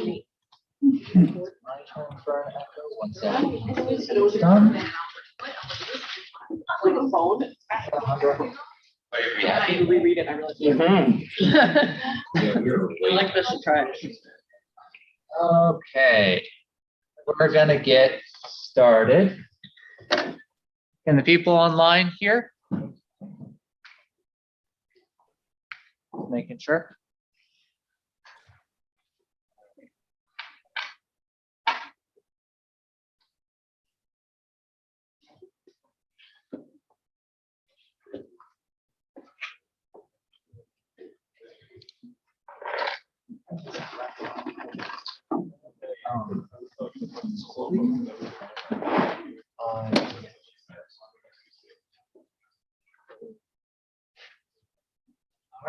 My turn for an echo. 1 second. Done. Like a phone. Yeah. I need to reread it. I realized. I like this to try it. Okay. We're gonna get started. Can the people online hear? Making sure.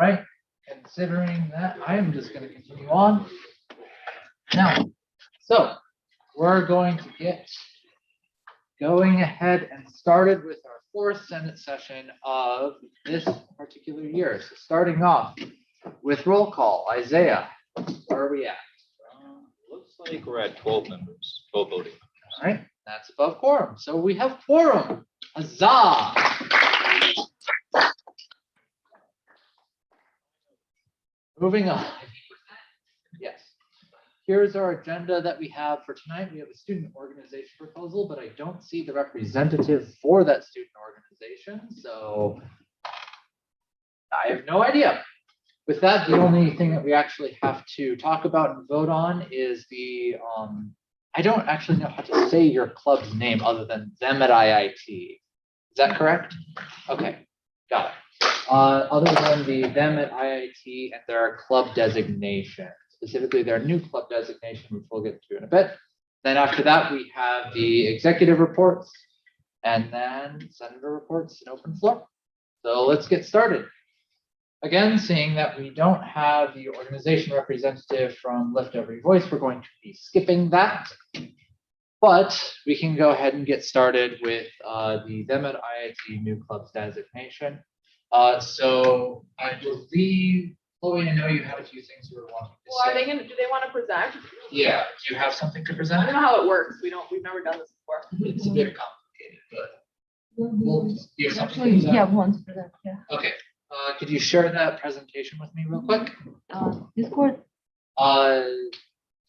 All right, considering that, I am just going to continue on. Now, so we're going to get going ahead and started with our fourth Senate session of this particular year. So starting off with roll call, Isaiah, where are we at? Looks like we're at 12 members, 12 voting. All right, that's above quorum. So we have quorum. Huzzah! Moving on. Yes. Here's our agenda that we have for tonight. We have a student organization proposal, but I don't see the representative for that student organization. So I have no idea. With that, the only thing that we actually have to talk about and vote on is the, I don't actually know how to say your club's name other than them at IIT. Is that correct? Okay, got it. Other than the them at IIT and their club designation, specifically their new club designation, which we'll get to in a bit. Then after that, we have the executive reports and then senator reports and open floor. So let's get started. Again, seeing that we don't have the organization representative from Lift Every Voice, we're going to be skipping that. But we can go ahead and get started with the them at IIT new clubs designation. So I believe, Chloe, I know you had a few things you were wanting to Well, say. are they gonna? Do they want to present? Yeah, do you have something to I present? don't know how it works. We've never done this before. It's a bit complicated, but we'll do something. to present. Yeah, once present, yeah. Okay, could you share that presentation with me real quick? Discord.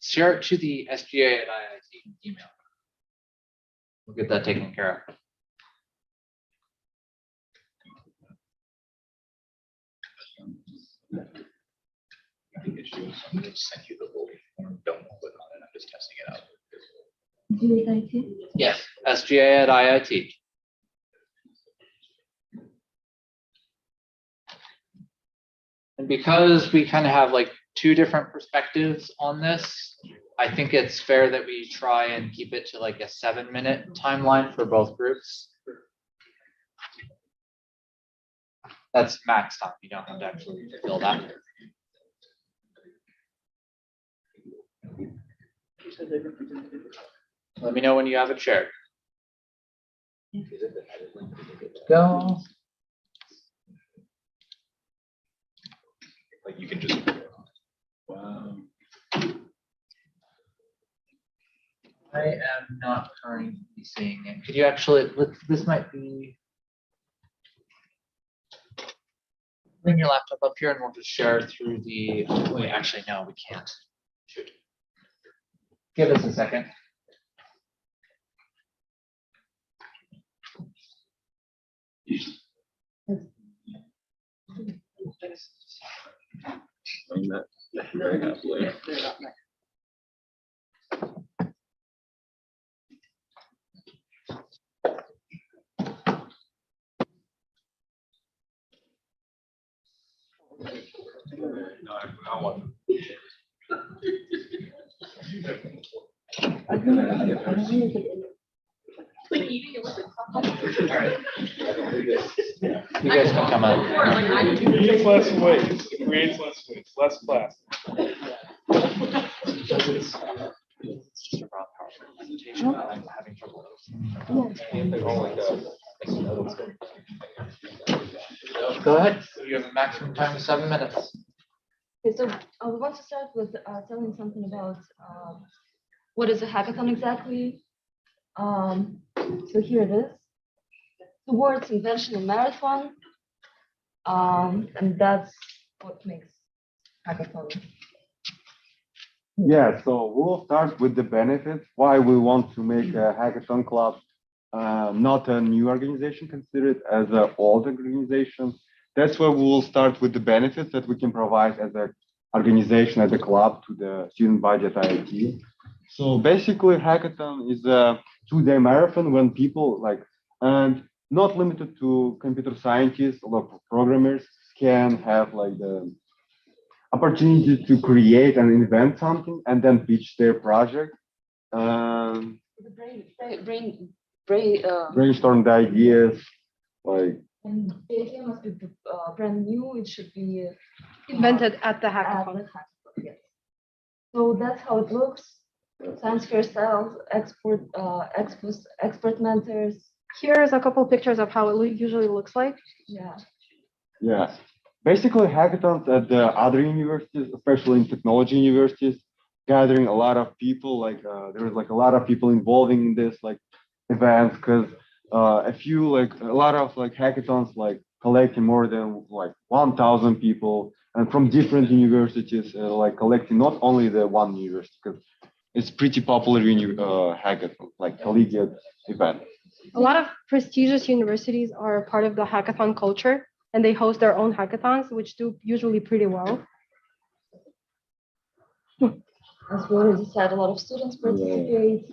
Share it to the SGA at IIT email. We'll get that taken care of. The issue is I'm going to send you the voting form. Don't click on it. I'm just testing it out. Yes, SGA at IIT. And because we kind of have like two different perspectives on this, I think it's fair that we try and keep it to like a 7-minute timeline for both groups. That's max time. You don't have to actually fill that. Let me know when you have it shared. Go. Like you can just. Wow. I am not currently seeing it. Could you actually, this might be. Bring your laptop up here and we'll just share through the, wait, actually, no, we can't. Shoot. Give us a second. Very happily. No, I want. Like eating it with the cup. You guys can come up. Creates less weight, creates less weight, less class. It's just a raw PowerPoint presentation. I'm having trouble. Go ahead. You have a maximum time of 7 minutes. Okay, so we want to start with telling something about what is a hackathon exactly. So here it is. The words invention and marathon. And that's what makes hackathon. Yeah, so we'll start with the benefits, why we want to make a hackathon club not a new organization, consider it as an old organization. That's where we will start with the benefits that we can provide as an organization, as a club to the student body at IIT. So basically, hackathon is a 2-day marathon when people and not limited to computer scientists or programmers can have like the opportunity to create and invent something and then pitch their project. Brainstorm the ideas, And the idea must be brand new. It should be Invented at the at hackathon. the hackathon. Yes. So that's how it looks. Science fair style, expert mentors. Here's a couple pictures of how it usually looks like. Yeah. yeah. Basically, hackathons at the other universities, especially in technology universities, gathering a lot of people. There's a lot of people involving in this events because a lot of hackathons collecting more than 1,000 people and from different universities, collecting not only the one university because it's pretty popular hackathon, collegiate event. A lot of prestigious universities are part of the hackathon culture, and they host their own hackathons, which do usually pretty well. As we already said, a lot of students participate.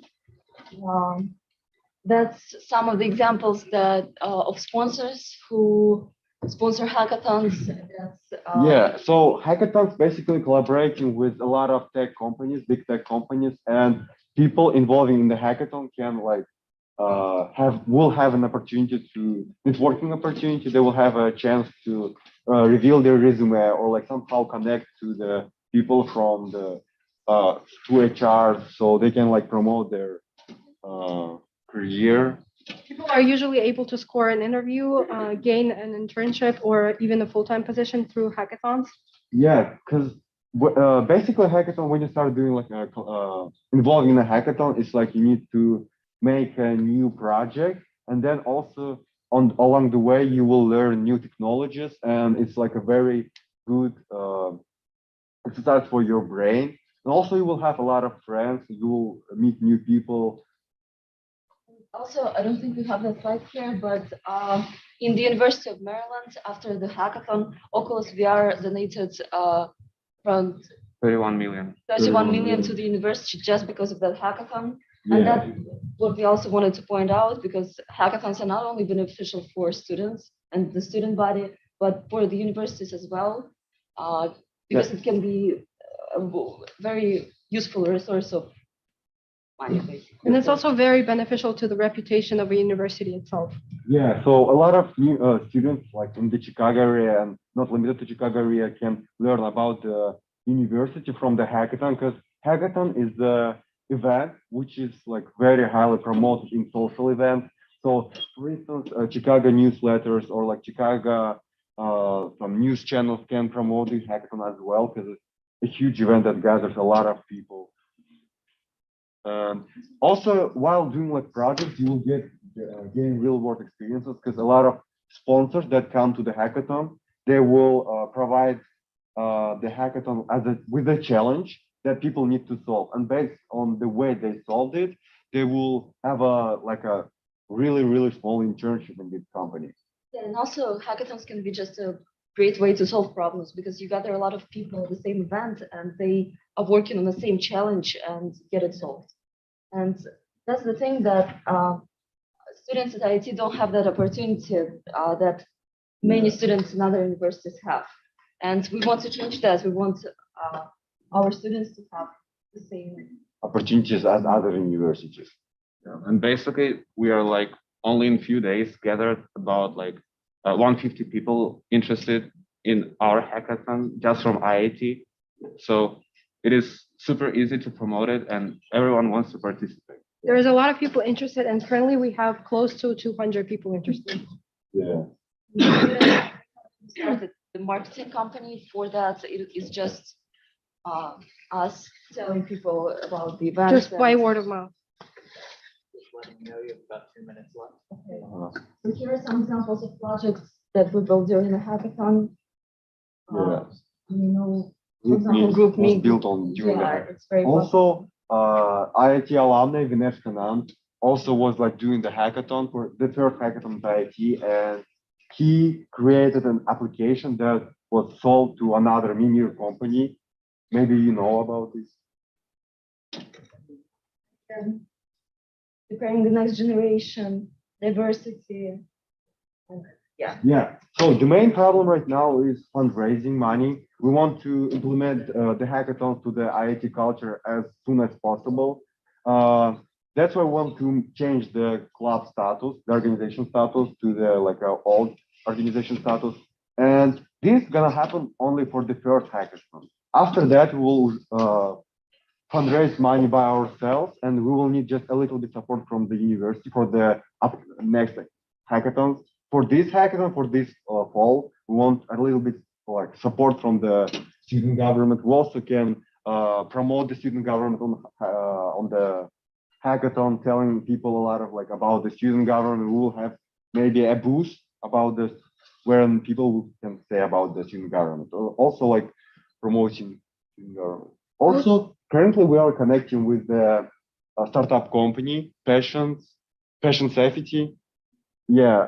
That's some of the examples that of sponsors who sponsor hackathons. So hackathons basically collaborating with a lot of tech companies, big tech companies, and people involving in the hackathon can will have an opportunity to networking opportunity. They will have a chance to reveal their resume or somehow connect to the people from the to HR, so they can promote their career. People are usually able to score an interview, gain an internship, or even a full-time position through hackathons. Yeah, because basically hackathon, when you start doing involving in a hackathon, it's you need to make a new project, and then also along the way you will learn new technologies, and it's a very good exercise for your brain. And also you will have a lot of friends, you will meet new people. Also, I don't think we have that slide here, but in the University of Maryland, after the hackathon, Oculus VR donated around 31 million. 31 million to the university just because of that hackathon. Yeah. And that's what we also wanted to point out, because hackathons are not only beneficial for students and the student body, but for the universities as well, because it can be a very useful resource of money. And it's also very beneficial to the reputation of a university itself. Yeah, so a lot of new students in the Chicago area and not limited to Chicago area can learn about the university from the hackathon, because hackathon is the event which is very highly promoted in social events. So for instance, Chicago newsletters or Chicago some news channels can promote this hackathon as well, because it's a huge event that gathers a lot of people. Also, while doing projects, you will gain real world experiences, because a lot of sponsors that come to the hackathon, they will provide the hackathon with a challenge that people need to solve, and based on the way they solved it, they will have a really small internship in this company. Yeah, and also hackathons can be just a great way to solve problems, because you gather a lot of people at the same event and they are working on the same challenge and get it solved. And that's the thing that students at IIT don't have that opportunity that many students in other universities have. And we want to change that. We want our students to have the same opportunities as other universities. Yeah. And basically, we are only in few days gathered about 150 people interested in our hackathon just from IIT. So it is super easy to promote it, and everyone wants to participate. There's a lot of people interested, and currently we have close to 200 people interested. Yeah. Started the marketing company for that. It is just us telling people about the event. Just by word of mouth. Just letting you know you have about 2 minutes left. So here are some examples of projects that we built during the hackathon. Yeah. You know, for Group example, Me Group was Me. built on during the Yeah, hack. it's very popular. Also, IIT alumni Vinesh Kanand also was like doing the hackathon for the third hackathon at IIT, and he created an application that was sold to another Mimir company. Maybe you know about this. And preparing the next generation, diversity. And Yeah. So the main problem right now is fundraising money. We want to implement the hackathon to the IIT culture as soon as possible. That's why we want to change the club status, the organization status, to the like old organization status. And this is gonna happen only for the first hackathon. After that, we'll fundraise money by ourselves, and we will need just a little bit support from the university for the next hackathons. For this hackathon, for this fall, we want a little bit like support from the student government. We also can promote the student government on the hackathon, telling people a lot of like about the student government. We will have maybe a booth about this, where people can say about the student government. Also like promoting student government. Also, currently we are connecting with the startup company, Passion Safety. Yeah,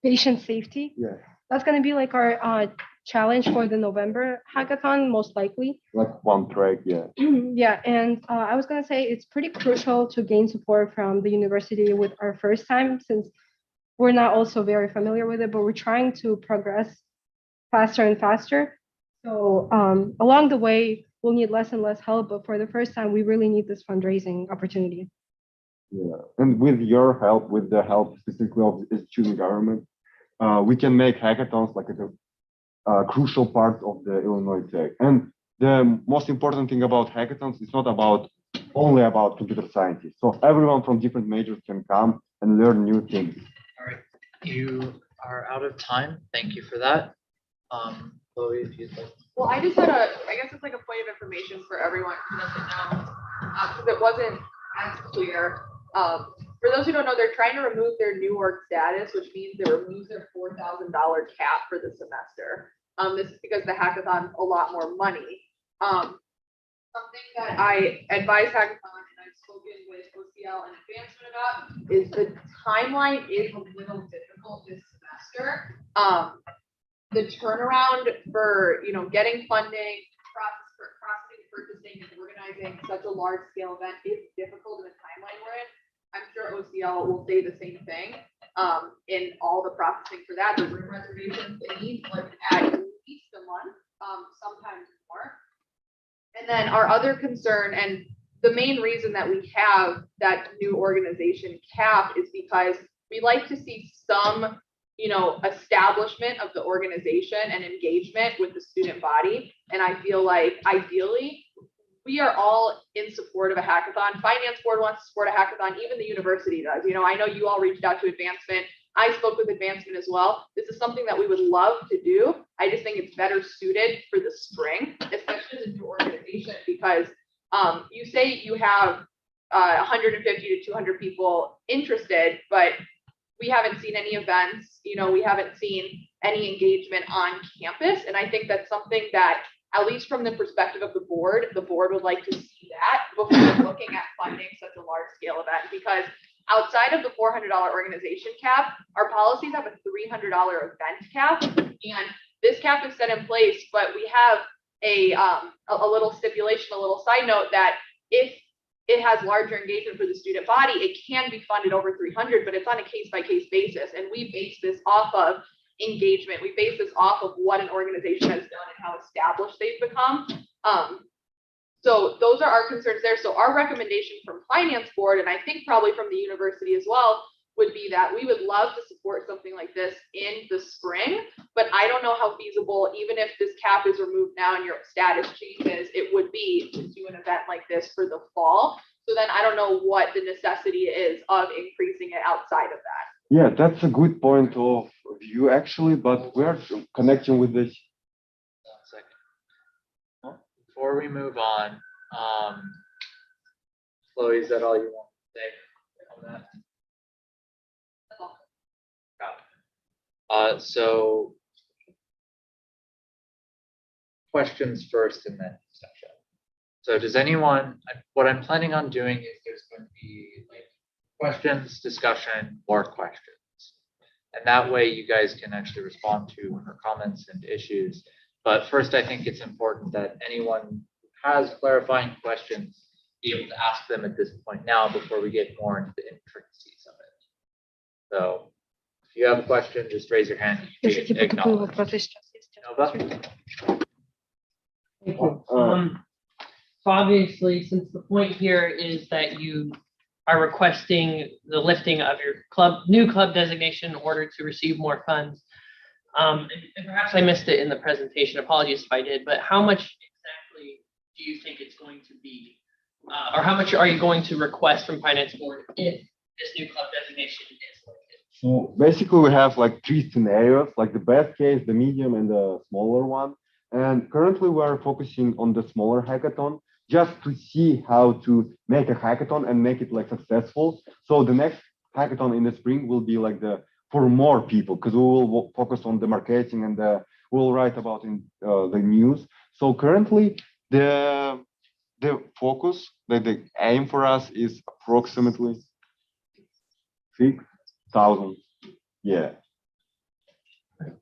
Patient safety. yeah, That's going to be like our challenge for the November hackathon, most likely. like one track, yeah. Yeah, and I was going to say it's pretty crucial to gain support from the university with our first time, since we're not also very familiar with it, but we're trying to progress faster and faster. So along the way, we'll need less and less help, but for the first time, we really need this fundraising opportunity. Yeah, and with your help, with the help specifically of the student government, we can make hackathons like a crucial part of the Illinois Tech. And the most important thing about hackathons is not about only about computer scientists. So everyone from different majors can come and learn new things. All right, you are out of time. Thank you for that. Chloe, if you'd like. Well, I just had I guess it's like a point of information for everyone who doesn't know, because it wasn't as clear. For those who don't know, they're trying to remove their new org status, which means they remove their $4,000 cap for the semester. This is because the hackathon's a lot more money. Something that I advise hackathon, and I've spoken with OCL and advancement about, is the timeline is a little difficult this semester. The turnaround for getting funding, processing, purchasing, and organizing such a large scale event is difficult in the timeline we're in. I'm sure OCL will say the same thing. In all the processing for that, the room reservations, they need like at least a month, sometimes more. And then our other concern, and the main reason that we have that new organization cap, is because we like to see some establishment of the organization and engagement with the student body. And I feel like ideally we are all in support of a hackathon. Finance board wants to support a hackathon, even the university does. I know you all reached out to advancement. I spoke with advancement as well. This is something that we would love to do. I just think it's better suited for the spring, especially as a new organization, because you say you have 150 to 200 people interested, but we haven't seen any events, we haven't seen any engagement on campus. And I think that's something that, at least from the perspective of the board would like to see that before looking at funding such a large scale event. Because outside of the $400 organization cap, our policies have a $300 event cap. And this cap is set in place, but we have a little stipulation, a little side note, that if it has larger engagement for the student body, it can be funded over 300, but it's on a case-by-case basis. And we base this off of engagement. We base this off of what an organization has done and how established they've become. So those are our concerns there. So our recommendation from finance board, and I think probably from the university as well, would be that we would love to support something like this in the spring, but I don't know how feasible, even if this cap is removed now and your status changes, it would be to do an event like this for the fall. So then I don't know what the necessity is of increasing it outside of that. Yeah, that's a good point of view actually, but we're connecting with this. 1 second. Before before we move on, Chloe, is that all you want to say on that? Got it. So questions first and then discussion. So does anyone, what I'm planning on doing is there's going to be like questions, discussion, more questions. And that way you guys can actually respond to her comments and issues. But first, I think it's important that anyone who has clarifying questions be able to ask them at this point now before we get more into the intricacies of it. So if you have a question, just raise your hand. Если типа такой Acknowledge. вопрос сейчас есть. Nova? Thank you. So obviously, since the point here is that you are requesting the lifting of your new club designation in order to receive more funds. And perhaps I missed it in the presentation. Apologies if I did, but how much exactly do you think it's going to be? Or how much are you going to request from Finance Board if this new club designation is lifted? So basically, we have like 3 scenarios, like the best case, the medium, and the smaller one. And currently, we are focusing on the smaller hackathon just to see how to make a hackathon and make it like successful. So the next hackathon in the spring will be like for more people, because we will focus on the marketing and we'll write about in the news. So currently, the focus, the aim for us is approximately 6,000. Yeah.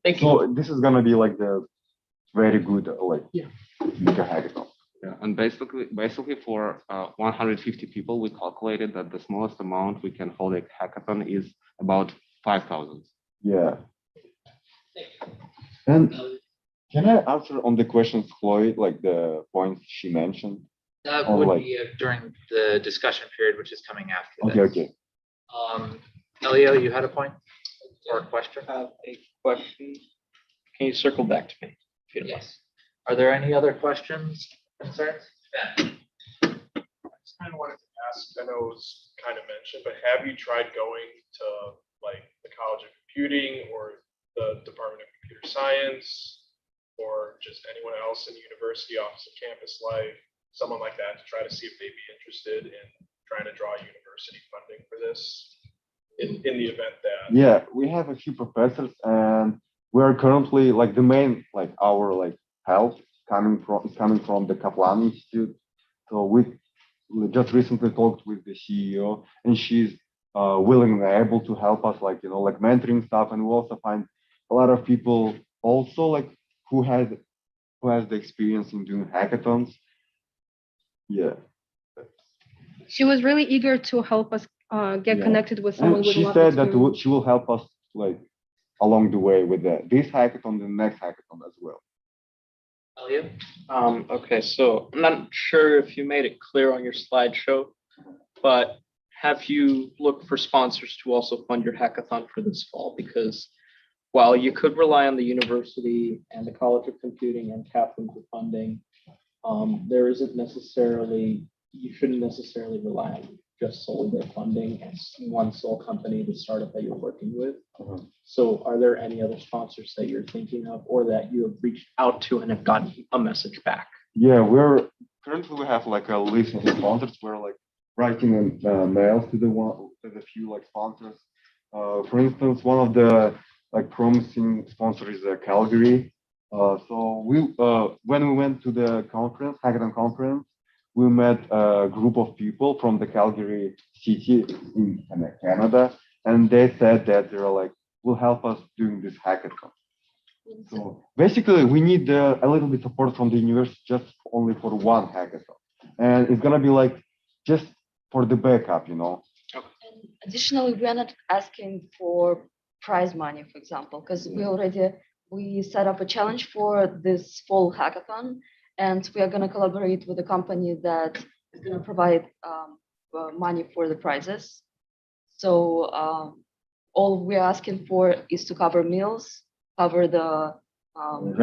Thank you. So this is gonna be like the very good bigger hackathon. Yeah, and basically for 150 people, we calculated that the smallest amount we can hold a hackathon is about 5,000. Yeah. And can I answer on the questions, Chloe, like the points she mentioned? That Or would like- be during the discussion period, which is coming after Okay, this. okay. Elio, you had a point or a question? I have a question. Can you circle back to me? if you don't mind? Yes. Are there any other questions, concerns? Ben? I just kind of wanted to ask, I know it was kind of mentioned, but have you tried going to like the College of Computing or the Department of Computer Science or just anyone else in the University Office of Campus Life, someone like that, to try to see if they'd be interested in trying to draw university funding for this in the event that? Yeah, we have a few professors, and we're currently like the main our help coming from the Kaplan Institute. So we just recently talked with the CEO, and she's willing and able to help us, mentoring stuff. And we also find a lot of people also who has the experience in doing hackathons. Yeah. She was really eager to help us get Yeah. connected with someone And with a she lot said of that experience. she will help us along the way with this hackathon, the next hackathon as well. Elio? Okay, so I'm not sure if you made it clear on your slideshow, but have you looked for sponsors to also fund your hackathon for this fall? Because while you could rely on the university and the College of Computing and Kaplan for funding, there isn't necessarily, you shouldn't necessarily rely on just solely their funding as one sole company, the startup that you're working with. So are there any other sponsors that you're thinking of or that you have reached out to and have gotten a message back? Yeah, we have a list of sponsors. We're writing mails to the few sponsors. For instance, one of the promising sponsors is Calgary. So when we went to the hackathon conference, we met a group of people from the Calgary city in Canada, and they said that they're will help us doing this hackathon. So basically, we need a little bit support from the university just only for one hackathon, and it's gonna be just for the backup, And additionally, we are not asking for prize money, for example, because we set up a challenge for this fall hackathon, and we are going to collaborate with a company that is going to provide money for the prizes. So all we're asking for is to cover meals, cover the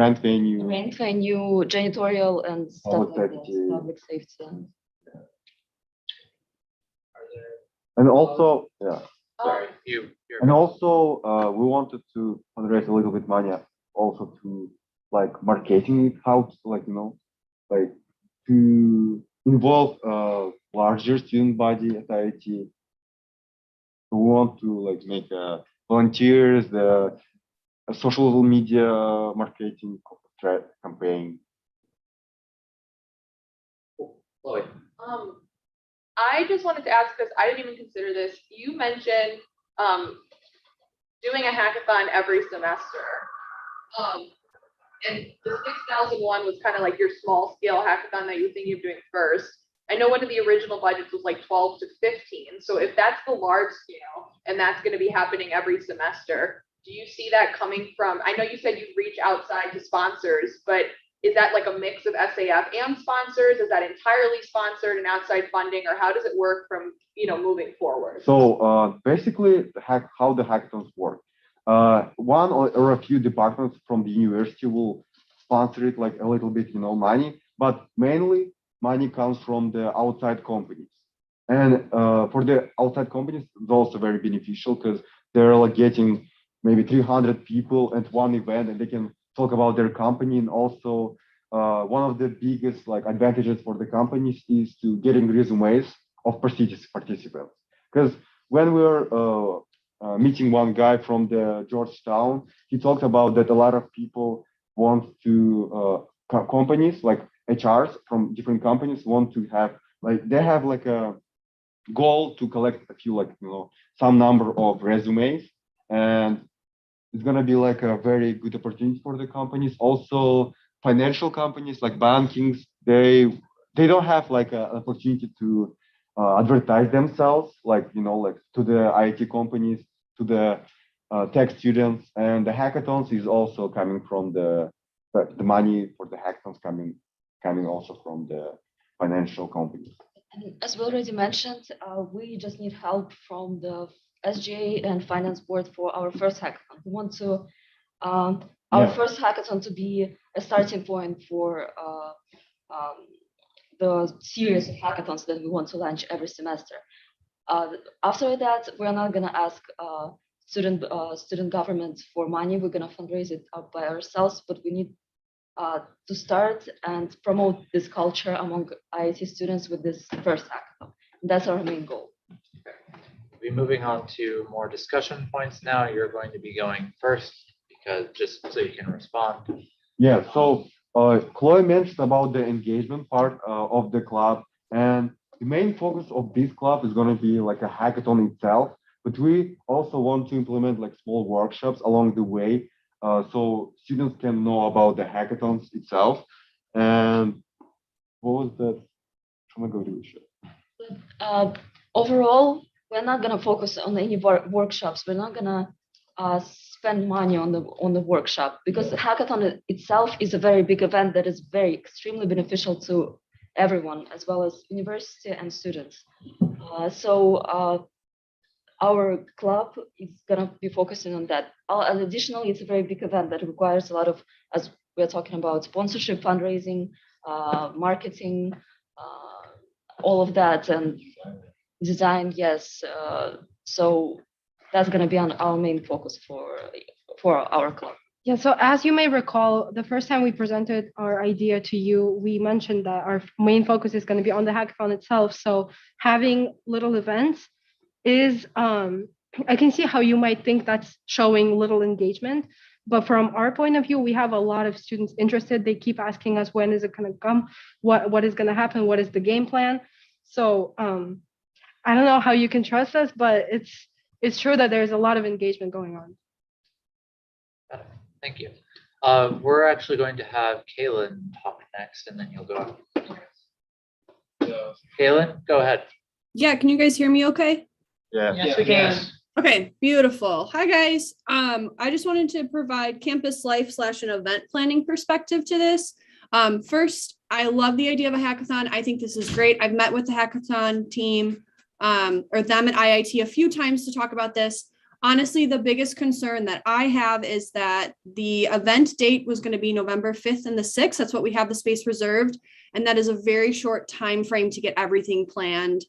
rent venue, janitorial, and stuff Public like that, safety. public safety. and also Sorry, and also we wanted to fundraise a little bit money also to marketing it, how to to involve a larger student body at IIT. We want to like make volunteers, the social media marketing campaign. Chloe. I just wanted to ask, because I didn't even consider this, you mentioned, doing a hackathon every semester. And the 6,001 was kind of like your small scale hackathon that you were thinking of doing first. I know one of the original budgets was like 12 to 15. So if that's the large scale and that's going to be happening every semester, do you see that coming from, I know you said you'd reach outside to sponsors, but is that like a mix of SAF and sponsors? Is that entirely sponsored and outside funding, or how does it work from, moving forward? So basically, how the hackathons work. One or a few departments from the university will sponsor it like a little bit, money, but mainly money comes from the outside companies. And for the outside companies, it's also very beneficial because they're like getting maybe 300 people at one event, and they can talk about their company. And also one of the biggest like advantages for the companies is to getting resumes of participants. Because when we were meeting one guy from the Georgetown, he talked about that a lot of people want to companies like HRs from different companies want to have like they have like a goal to collect a few some number of resumes, and it's gonna be like a very good opportunity for the companies. Also, financial companies like bankings, they don't have like an opportunity to advertise themselves, like to the IT companies, to the tech students, and the hackathons is also coming from the money for the hackathons coming also from the financial companies. And as we already mentioned, we just need help from the SGA and Finance Board for our first hackathon. We want to our first hackathon to be a starting point for the series of hackathons that we want to launch every semester. After that, we're not going to ask student government for money. We're going to fundraise it up by ourselves, but we need to start and promote this culture among IIT students with this first hackathon. That's our main goal. We'll be moving on to more discussion points now. You're going to be going first because just so you can respond. Yeah, so Chloe mentioned about the engagement part of the club, and the main focus of this club is going to be like a hackathon itself, but we also want to implement like small workshops along the way so students can know about the hackathons itself. And what was that? Overall, we're not going to focus on any workshops. We're not going to spend money on the workshop, because the hackathon itself is a very big event that is very extremely beneficial to everyone, as well as university and students. So our club is going to be focusing on that. And additionally, it's a very big event that requires a lot of, as we're talking about, sponsorship, fundraising, marketing, all of that, and design. Yes. So that's going to be on our main focus for our club. Yeah, so as you may recall, the first time we presented our idea to you, we mentioned that our main focus is going to be on the hackathon itself. So having little events is, I can see how you might think that's showing little engagement, but from our point of view, we have a lot of students interested. They keep asking us, when is it going to come? What is going to happen? What is the game plan? So I don't know how you can trust us, but it's true that there's a lot of engagement going on. Thank you. We're actually going to have Kaylin talk next, and then you'll go. Kaylin, go ahead. Yeah, can you guys hear me okay? Yeah. Yes, we can. Okay, beautiful. Hi, guys. I just wanted to provide campus life / an event planning perspective to this. First, I love the idea of a hackathon. I think this is great. I've met with the hackathon team or them at IIT a few times to talk about this. Honestly, the biggest concern that I have is that the event date was going to be November 5th and the 6th. That's what we have the space reserved. And that is a very short time frame to get everything planned.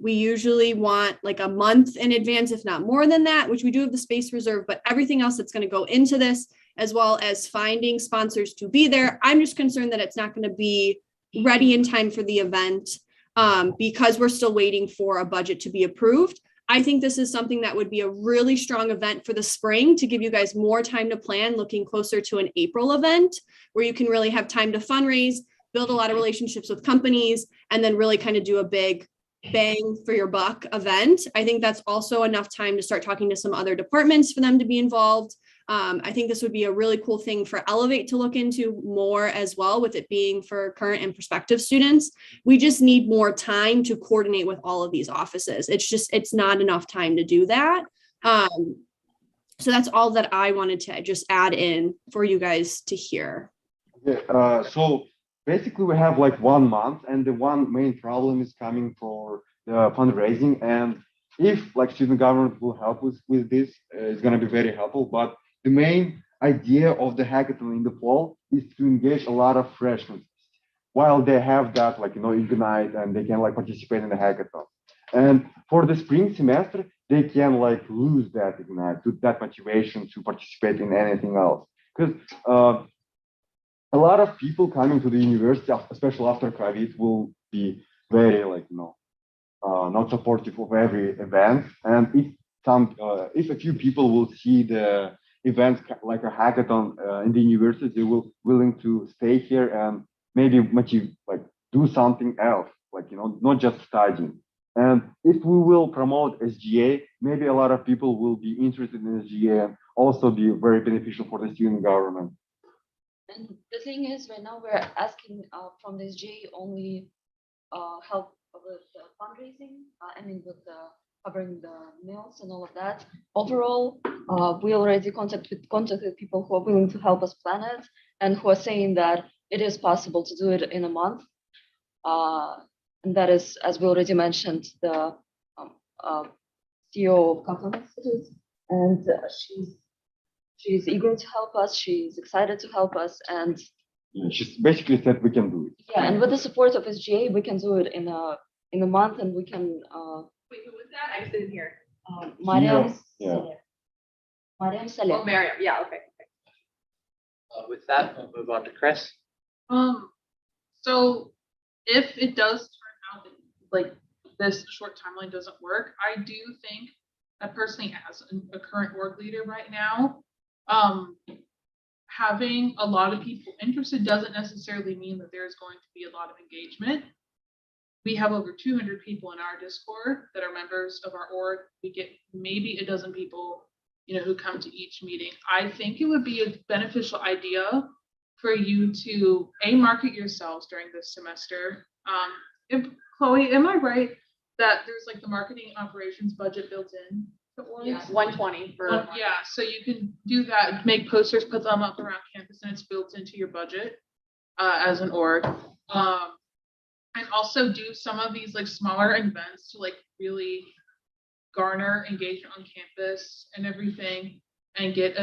We usually want like a month in advance, if not more than that, which we do have the space reserved, but everything else that's going to go into this, as well as finding sponsors to be there. I'm just concerned that it's not going to be ready in time for the event. Because we're still waiting for a budget to be approved. I think this is something that would be a really strong event for the spring to give you guys more time to plan, looking closer to an April event where you can really have time to fundraise, build a lot of relationships with companies, and then really kind of do a big bang for your buck event. I think that's also enough time to start talking to some other departments for them to be involved. I think this would be a really cool thing for Elevate to look into more as well, with it being for current and prospective students. We just need more time to coordinate with all of these offices. It's not enough time to do that. So that's all that I wanted to just add in for you guys to hear. Yeah, so basically we have like 1 month, and the one main problem is coming for the fundraising. And if like student government will help us with this, it's going to be very helpful. But the main idea of the hackathon in the fall is to engage a lot of freshmen while they have that, like, ignite, and they can like participate in the hackathon. And for the spring semester, they can like lose that ignite, that motivation to participate in anything else. Because a lot of people coming to the university, especially after COVID, will be very like, not supportive of every event. And if a few people will see the events like a hackathon in the university, they will willing to stay here and maybe do something else, not just studying. And if we will promote SGA, maybe a lot of people will be interested in SGA and also be very beneficial for the student government. And the thing is, right now we're asking from the SGA only help with the fundraising. With the covering the meals and all of that. Overall, we already contacted people who are willing to help us plan it and who are saying that it is possible to do it in a month. And that is, as we already mentioned, the CEO of Kaplan Institute, and she's eager to help us. She's excited to help us, and she's basically said we can do it. Yeah, and with the support of SGA, we can do it in a month, and we can. Wait, who was that? I just didn't hear. Mariam. Yeah. Mariam Saleh. Oh, Miriam. Yeah. Okay. With that, we'll move on to Chris. So if it does turn out that like this short timeline doesn't work, I do think that personally, as a current org leader right now, having a lot of people interested doesn't necessarily mean that there's going to be a lot of engagement. We have over 200 people in our Discord that are members of our org. We get maybe a dozen people, who come to each meeting. I think it would be a beneficial idea for you to market yourselves during this semester. Chloe, am I right that there's like the marketing operations budget built in? Yeah, 120 for. Yeah, so you can do that, make posters, put them up around campus, and it's built into your budget as an org. And also do some of these like smaller events to like really garner engagement on campus and everything, and get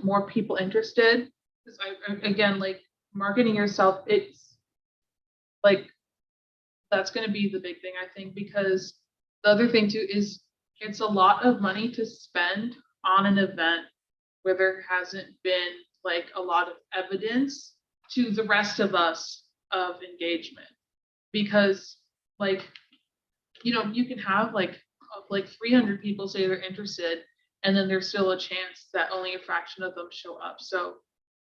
more people interested. Because again, like marketing yourself, it's like that's going to be the big thing, I think, because the other thing too is it's a lot of money to spend on an event where there hasn't been like a lot of evidence to the rest of us of engagement. Because like, you can have like 300 people say they're interested, and then there's still a chance that only a fraction of them show up. So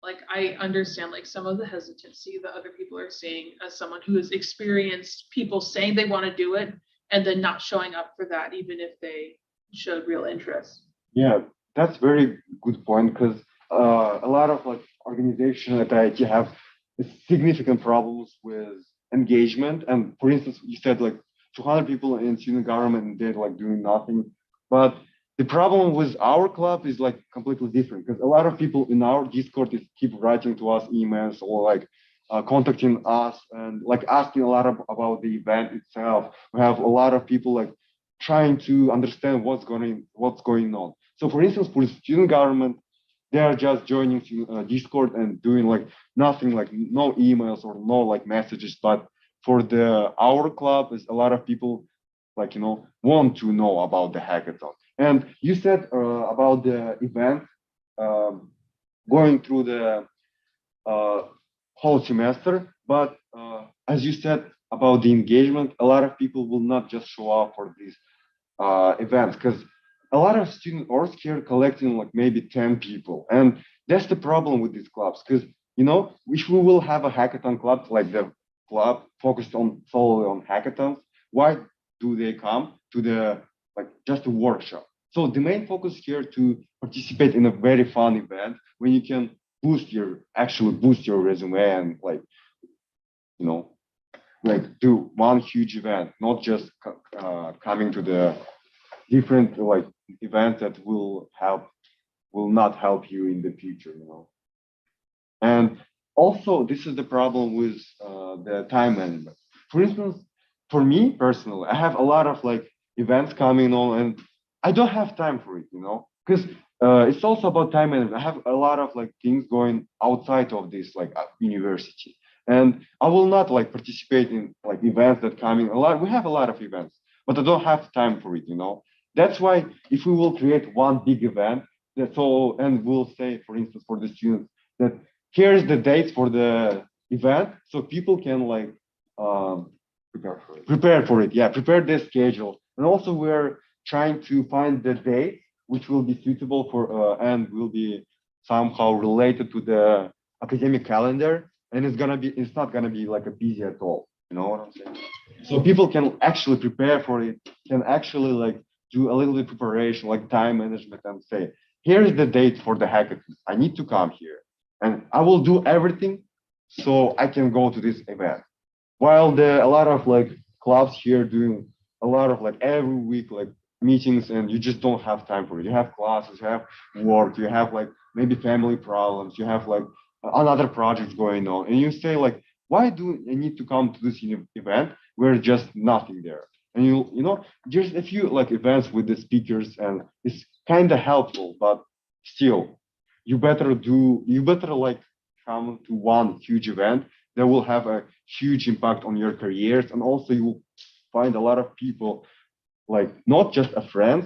like, I understand like some of the hesitancy that other people are seeing as someone who has experienced people saying they want to do it and then not showing up for that, even if they showed real interest. Yeah, that's very good point, because a lot of like organizations at IIT have significant problems with engagement. And for instance, you said like 200 people in student government, and they're like doing nothing. But the problem with our club is like completely different, because a lot of people in our Discord keep writing to us emails or like contacting us and like asking a lot about the event itself. We have a lot of people like trying to understand what's going on. So for instance, for student government, they are just joining Discord and doing like nothing, like no emails or no like messages. But for our club, is a lot of people like want to know about the hackathon. And you said about the event going through the whole semester. But as you said about the engagement, a lot of people will not just show up for these events because a lot of students are scared collecting like maybe 10 people. And that's the problem with these clubs because, you know, if we will have a hackathon club, like the club focused on solely on hackathons, why do they come to the like just a workshop? So the main focus here to participate in a very fun event when you can actually boost your resume and like, you know, like do one huge event, not just coming to the different like events that will not help you in the future, you know. And also, this is the problem with the time management. For instance, for me personally, I have a lot of like events coming on, and I don't have time for it, you know, because it's also about time management. I have a lot of like things going outside of this like university, and I will not like participate in like events that coming a lot. We have a lot of events, but I don't have time for it, you know. That's why if we will create one big event, that's all, and we'll say, for instance, for the students that here's the dates for the event, so people can like prepare for it. Yeah, prepare their schedule, and also we're trying to find the date which will be suitable for and will be somehow related to the academic calendar, and it's not gonna be like a busy at all. You know what I'm saying? So people can actually prepare for it, can actually like do a little bit preparation, like time management, and say, here's the date for the hackathon. I need to come here, and I will do everything so I can go to this event. While a lot of like clubs here doing a lot of like every week like meetings, and you just don't have time for it. You have classes, you have work, you have like maybe family problems, you have like another project going on, and you say like, why do I need to come to this event where just nothing there? And you know, there's a few like events with the speakers, and it's kind of helpful, but still, you better like come to one huge event that will have a huge impact on your careers, and also you will find a lot of people, like not just a friends,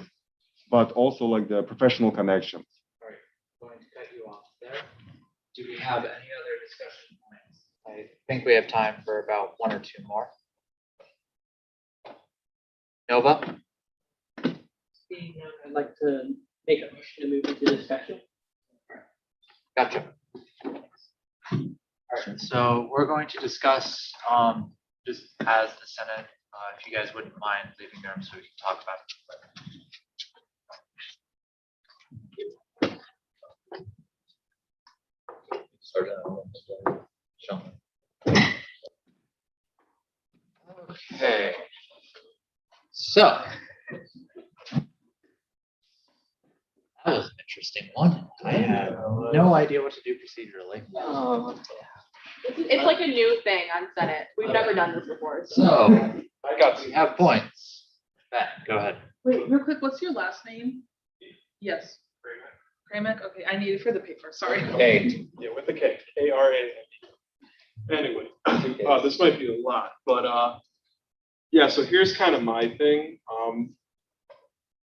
but also like the professional connections. All right, I'm going to cut you off there. Do we have any other discussion points? I think we have time for about one or two more. Nova? Seeing none, I'd like to make a motion to move into discussion. Gotcha. All right, so we're going to discuss, just as the Senate, if you guys wouldn't mind leaving the room so we can talk about it. Okay. So. That was an interesting one. I had no idea what to do procedurally. It's like a new thing on Senate. We've never done this before. So, we have points. Ben, go ahead. Wait, real quick, what's your last name? Yes. Kramek? Okay, I need it for the paper, sorry. Hey. Yeah, with the K, K-R-A-M-E. Anyway, this might be a lot, but yeah, so here's kind of my thing.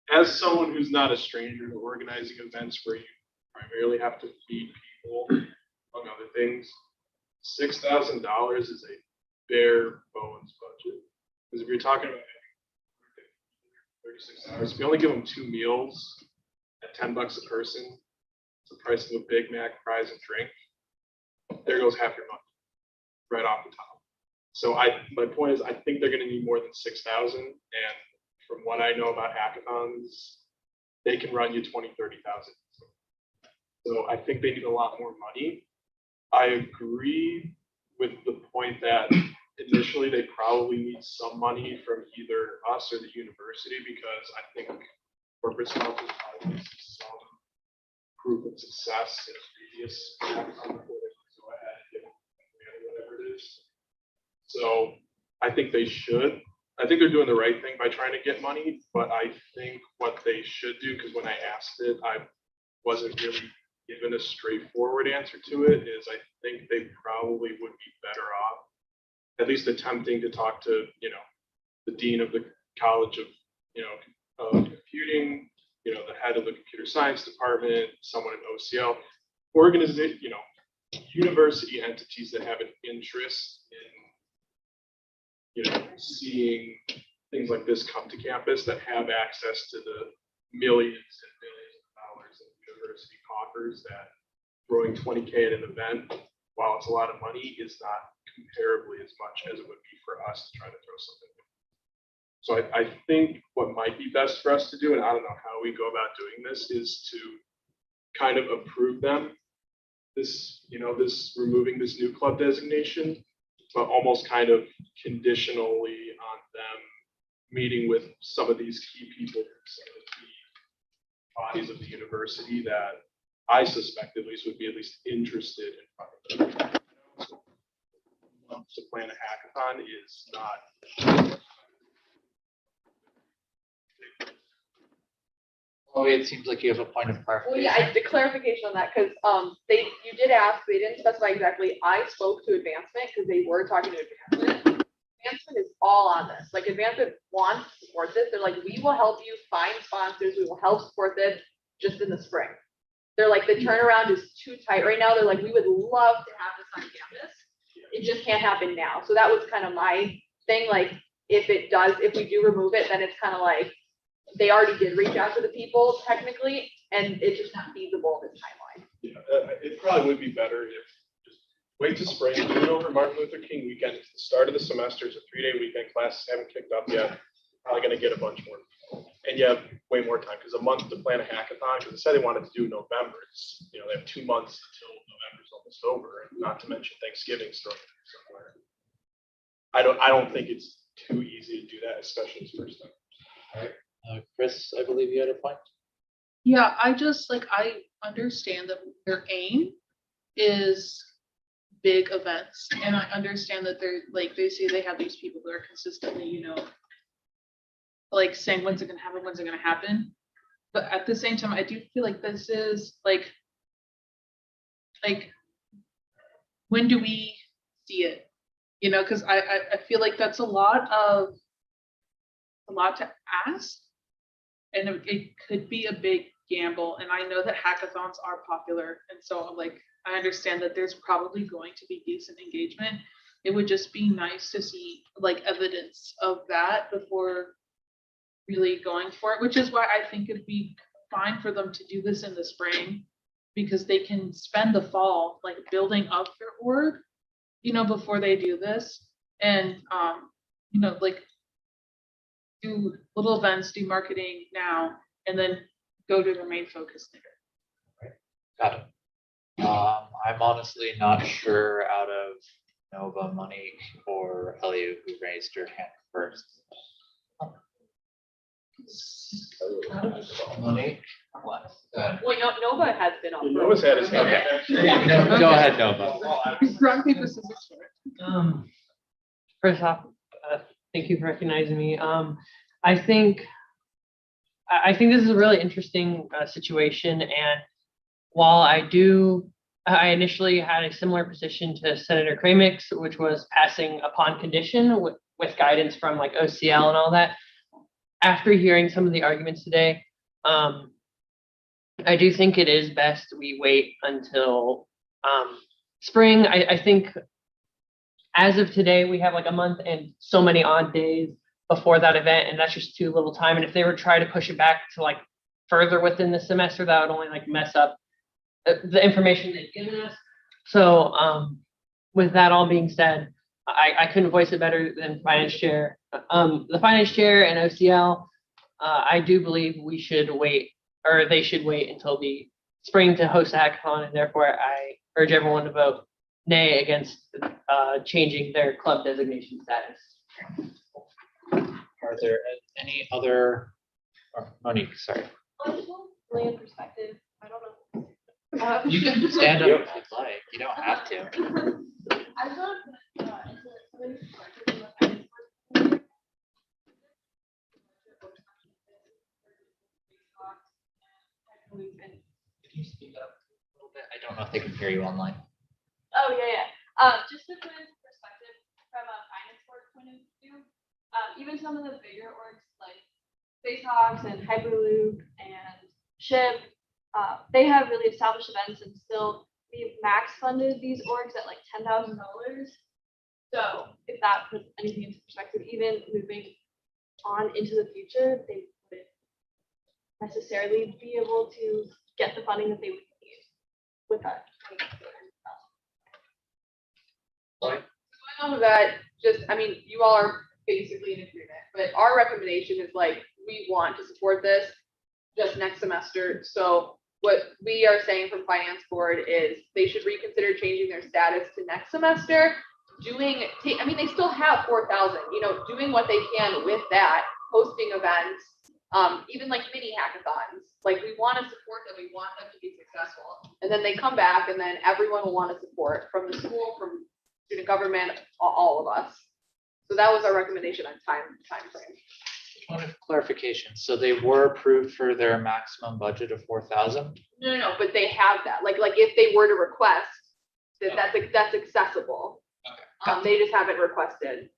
As someone who's not a stranger to organizing events where you primarily have to feed people, among other things, $6,000 is a bare bones budget. Because if you're talking about 36 hours, if you only give them 2 meals at $10 a person, it's the price of a Big Mac, fries, and drink. There goes half your money right off the top. So my point is, I think they're going to need more than 6,000, and from what I know about hackathons, they can run you 20, 30,000. So I think they need a lot more money. I agree with the point that initially they probably need some money from either us or the university, because I think corporate sponsors probably need some proof of success in a previous hackathon before they can go ahead and give them whatever it is. So I think they should. I think they're doing the right thing by trying to get money, but I think what they should do, because when I asked it, I wasn't really given a straightforward answer to it, is I think they probably would be better off at least attempting to talk to, you know, the dean of the College of, you know, Computing, you know, the head of the computer science department, someone in OCL, organization, you know, university entities that have an interest in, seeing things like this come to campus, that have access to the millions and millions of dollars in university coffers, that throwing 20K at an event, while it's a lot of money, is not comparably as much as it would be for us to try to throw something. So I think what might be best for us to do, and I don't know how we go about doing this, is to kind of approve them, this removing this new club designation, but almost kind of conditionally on them meeting with some of these key people, some of the key bodies of the university that I suspect at least would be at least interested in front of them. To plan a hackathon is not. Oh, it seems like you have a point of Well, clarification. yeah, the clarification on that, because you did ask, they didn't specify exactly. I spoke to advancement because they were talking to advancement. Advancement is all on this. Like, advancement wants to support this. They're like, we will help you find sponsors. We will help support this just in the spring. They're like, the turnaround is too tight right now. They're like, we would love to have this on campus. It just can't happen now. So that was kind of my thing. Like, if we do remove it, then it's kind of like, they already did reach out to the people technically, and it's just not feasible in this timeline. Yeah, it probably would be better if just wait to spring, do it over Martin Luther King weekend. It's the start of the semester. It's a 3-day weekend. Classes haven't kicked up yet. Probably going to get a bunch more people. And you have way more time, because a month to plan a hackathon, because they said they wanted to do November. It's, they have 2 months until November's almost over, and not to mention Thanksgiving's thrown in somewhere. I don't think it's too easy to do that, especially this first time. All right. Chris, I believe you had a point. Yeah, I understand that their aim is big events, and I understand that they're like, they say they have these people that are consistently, like saying when's it gonna happen. But at the same time, I do feel like this is like when do we see it? Because I feel like that's a lot to ask. And it could be a big gamble. And I know that hackathons are popular. And so I understand that there's probably going to be decent engagement. It would just be nice to see evidence of that before really going for it, which is why I think it'd be fine for them to do this in the spring, because they can spend the fall building up their org, before they do this. And do little events, do marketing now, and then go to their main focus later. Got it. I'm honestly not sure out of Nova, Monique, or Elliot who raised your hand first. Monique? What? Well, Nova has been on. Nova's had his hand. No, go ahead, Nova. Rock, paper, scissors. First off, thank you for recognizing me. I think this is a really interesting situation, and while I initially had a similar position to Senator Kramick's, which was passing upon condition with guidance from OCL and all that. After hearing some of the arguments today, I do think it is best we wait until spring. I think as of today, we have a month and so many odd days before that event, and that's just too little time. And if they were to try to push it back to further within the semester, that would only mess up the information they've given us. So with that all being said, I couldn't voice it better than finance chair. The finance chair and OCL, I do believe we should wait, or they should wait until the spring to host a hackathon, and therefore I urge everyone to vote nay against changing their club designation status. Are there any other, Monique, sorry. Really in perspective, I don't know. You can stand up if you'd like. You don't have to. I thought Can you speak up a little bit? I don't know if they can hear you online. Oh, yeah. Just to put into perspective from a finance board point of view, even some of the bigger orgs like SpaceHawks and Hyperloop and SHIP, they have really established events and still we've max funded these orgs at like $10,000. So if that puts anything into perspective, even moving on into the future, they wouldn't necessarily be able to get the funding that they would need with that. Going off of that, just, I mean, you all are basically in agreement, but our recommendation is like, we want to support this just next semester. So what we are saying from finance board is they should reconsider changing their status to next semester. I mean, they still have 4,000, you know, doing what they can with that, hosting events, even like mini hackathons. Like, we want to support them, we want them to be successful. And then they come back and then everyone will want to support from the school, from student government, all of us. So that was our recommendation on time frame. Point of clarification. So they were approved for their maximum budget of 4,000? No, but they have that. Like if they were to request, that's accessible. Okay. They just haven't requested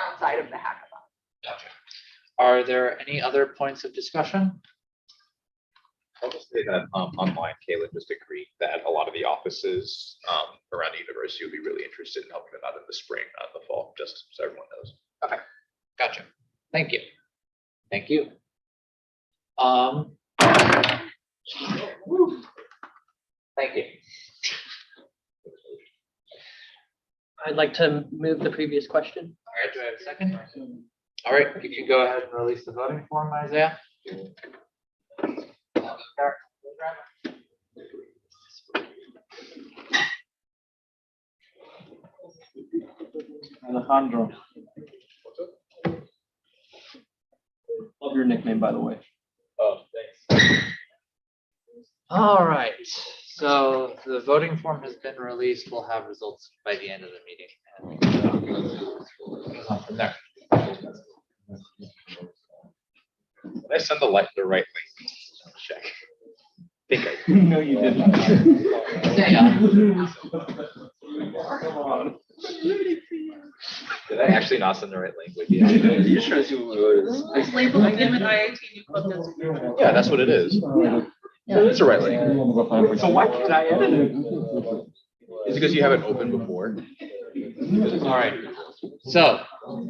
outside of the hackathon. Gotcha. Are there any other points of discussion? I'll just say that online, Kayla just agreed that a lot of the offices around the university would be really interested in helping them out in the spring, not in the fall, just so everyone knows. Okay, gotcha. Thank you. Thank you. Thank you. I'd like to move the previous question. All right, do I have a second? All right, if you go ahead and release the voting form, Isaiah. Alejandro. Love your nickname, by the way. Oh, thanks. All right, so the voting form has been released. We'll have results by the end of the meeting. And on from there. Did I send the right link? Check. Think I No, you didn't. Yeah. Come on. did. I actually not send the right link with you. You just trying to see what it is. It's labeled him and IIT new club designation. Yeah, that's what it is. Yeah, it's the right link. So why can't I edit it? It's because you haven't opened before. All right, so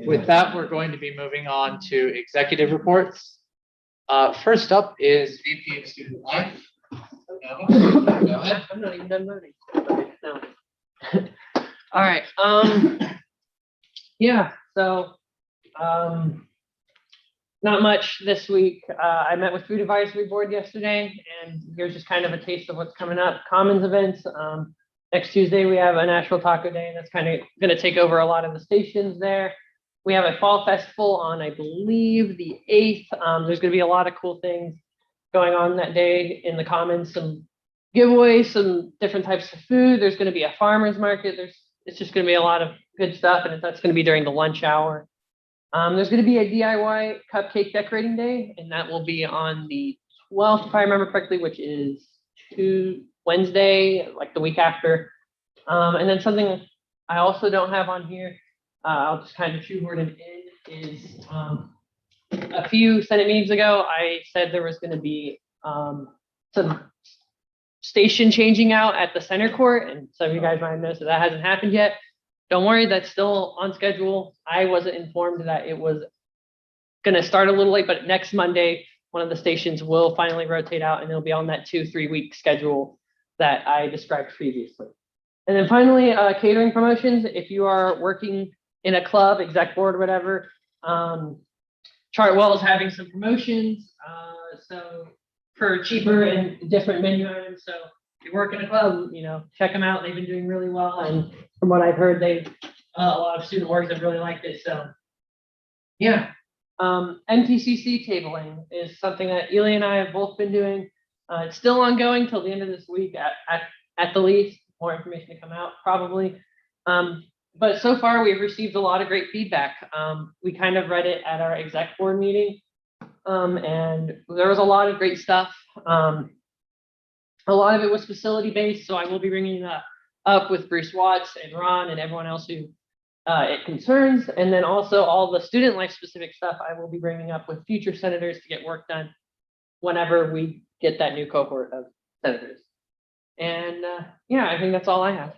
with that, we're going to be moving on to executive reports. First up is VP of Student Life. Go ahead. I'm not even done voting. No. All right, yeah, so, not much this week. I met with Food Advisory Board yesterday, and here's just kind of a taste of what's coming up. Commons events, next Tuesday, we have a National Taco Day, and that's kind of gonna take over a lot of the stations there. We have a fall festival on, I believe, the 8th. There's gonna be a lot of cool things going on that day in the Commons, some giveaways, some different types of food. There's gonna be a farmer's market. It's just gonna be a lot of good stuff, and that's gonna be during the lunch hour. There's gonna be a DIY cupcake decorating day, and that will be on the 12th, if I remember correctly, which is Wednesday, like the week after. And then something I also don't have on here, I'll just kind of shoehorn it in, is a few Senate meetings ago, I said there was gonna be some station changing out at the center court, and some of you guys might have noticed that hasn't happened yet. Don't worry, that's still on schedule. I wasn't informed that it was gonna start a little late, but next Monday, one of the stations will finally rotate out, and it'll be on that 2-3 week schedule that I described previously. And then finally, catering promotions. If you are working in a club, exec board, whatever, Chartwell is having some promotions, so for cheaper and different menu items. So if you work in a club, check them out. They've been doing really well, and from what I've heard, a lot of student orgs have really liked it. So yeah, MTCC tabling is something that Ely and I have both been doing. It's still ongoing till the end of this week at the least. More information to come out probably. But so far we've received a lot of great feedback. We kind of read it at our exec board meeting, and there was a lot of great stuff. A lot of it was facility based, so I will be bringing that up with Bruce Watts and Ron and everyone else who it concerns. And then also all the student life specific stuff I will be bringing up with future senators to get work done whenever we get that new cohort of senators. And yeah, I think that's all I have.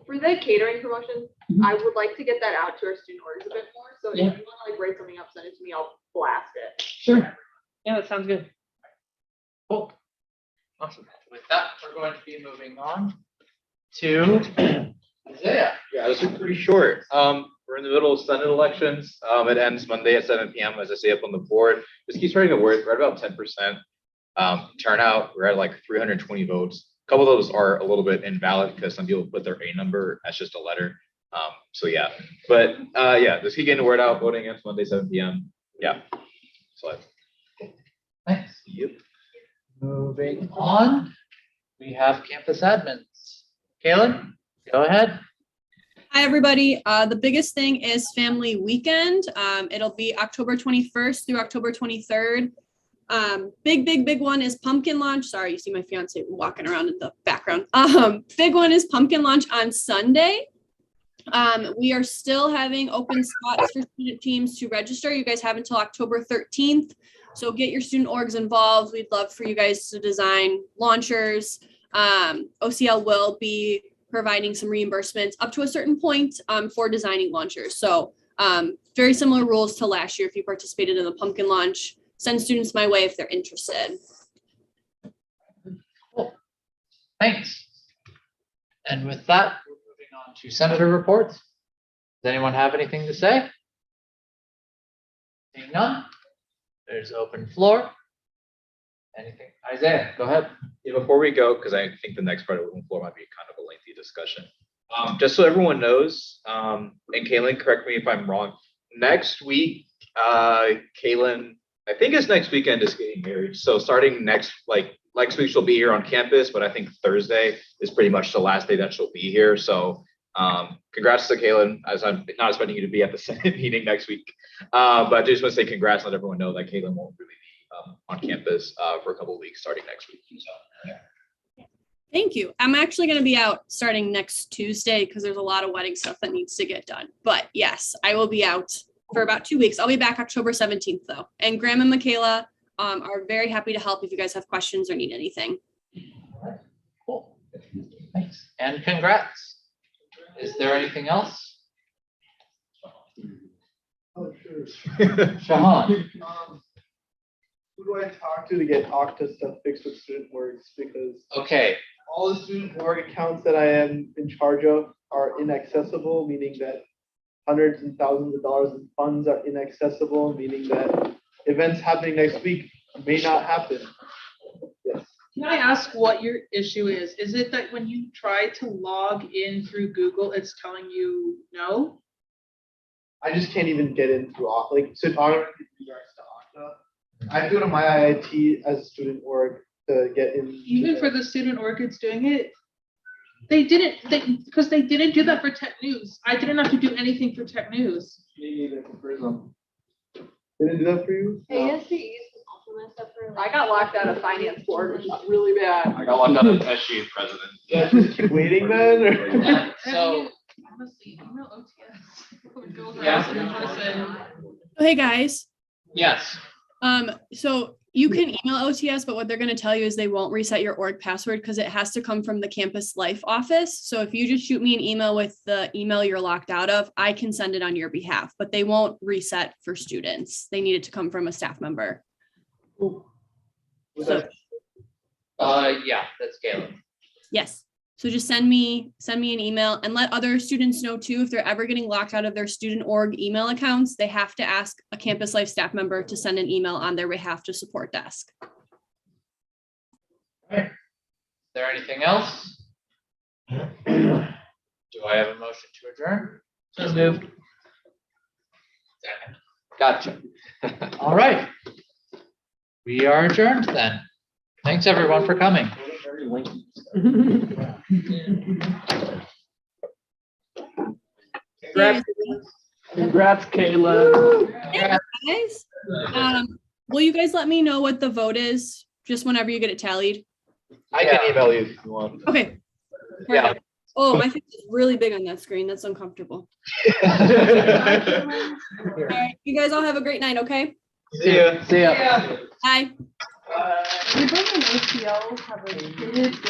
For the catering promotion, Mhm. I would like to get that out to our student orgs a bit more. So if you Yeah. want to like write something up, send it to me, I'll blast it. Sure. Yeah, that sounds good. Cool. Awesome. With that, we're going to be moving on to Isaiah. Yeah, this is pretty short. We're in the middle of Senate elections. It ends Monday at 7 p.m. as I say up on the board. This keeps starting to work. We're at about 10%. Turnout, we're at like 320 votes. A couple of those are a little bit invalid because some people put their A number as just a letter. So yeah, but yeah, just keep getting the word out. Voting ends Monday, 7 p.m. Yeah. So Thanks. yep. Moving on, we have campus admins. Kaylin, go ahead. Hi, everybody. The biggest thing is family weekend. It'll be October 21st through October 23rd. Big one is pumpkin launch. Sorry, you see my fiance walking around in the background. Big one is pumpkin launch on Sunday. We are still having open spots for student teams to register. You guys have until October 13th. So get your student orgs involved. We'd love for you guys to design launchers. OCL will be providing some reimbursements up to a certain point for designing launchers. So very similar rules to last year if you participated in the pumpkin launch. Send students my way if they're interested. Cool. Thanks. And with that, we're moving on to senator reports. Does anyone have anything to say? Seeing none, there's open floor. Anything? Isaiah, go ahead. Yeah, before we go, because I think the next part of open floor might be kind of a lengthy discussion. Just so everyone knows, and Kaylin, correct me if I'm wrong. Next week, Kaylin, I think it's next weekend is getting married. So starting next week, she'll be here on campus, but I think Thursday is pretty much the last day that she'll be here. So congrats to Kaylin, as I'm not expecting you to be at the Senate meeting next week. But I just want to say congrats, let everyone know that Kaylin won't really be on campus for a couple of weeks starting next week. So, yeah. Thank you. I'm actually going to be out starting next Tuesday because there's a lot of wedding stuff that needs to get done. But yes, I will be out for about 2 weeks. I'll be back October 17th though. And Graham and Michaela are very happy to help if you guys have questions or need anything. All right. Cool. Thanks. And congrats. Is there anything else? Oh, sure. Shahan. Who do I talk to get Okta stuff fixed with student orgs? Because Okay. all the student org accounts that I am in charge of are inaccessible, meaning that hundreds and thousands of dollars in funds are inaccessible, meaning that events happening next week may not happen. Yes. Can I ask what your issue is? Is it that when you try to log in through Google, it's telling you no? I just can't even get in through Okta. Like, so it automatically redirects to Okta. I go to my IIT as a student org to get in. Even for the student org that's doing it, because they didn't do that for Tech News. I didn't have to do anything for Tech News. Me neither for Prism. They didn't do that for you? ASCE is also messed up for. I got locked out of finance board, which is really bad. I got locked out of SGA president. Yeah, just keep waiting then, or? So, Honestly, email OTS. Go Yeah. harass them in person. Hey guys. yes. So you can email OTS, but what they're going to tell you is they won't reset your org password because it has to come from the Campus Life office. So if you just shoot me an email with the email you're locked out of, I can send it on your behalf, but they won't reset for students. They need it to come from a staff member. So, Yeah, that's Caleb. yes. So just send me an email and let other students know too, if they're ever getting locked out of their student org email accounts, they have to ask a Campus Life staff member to send an email on their behalf to support desk. All right. Is there anything else? Do I have a motion to adjourn? So moved. Second. Gotcha. All right. We are adjourned then. Thanks everyone for coming. Congrats, Kayla. Yeah, guys. Will you guys let me know what the vote is just whenever you get it tallied? I can email you if you want. Okay. Yeah. Oh, my face is really big on that screen. That's uncomfortable. All right. You guys all have a great night, okay? See ya. See ya. Bye. We bring in ACLs, have a kids and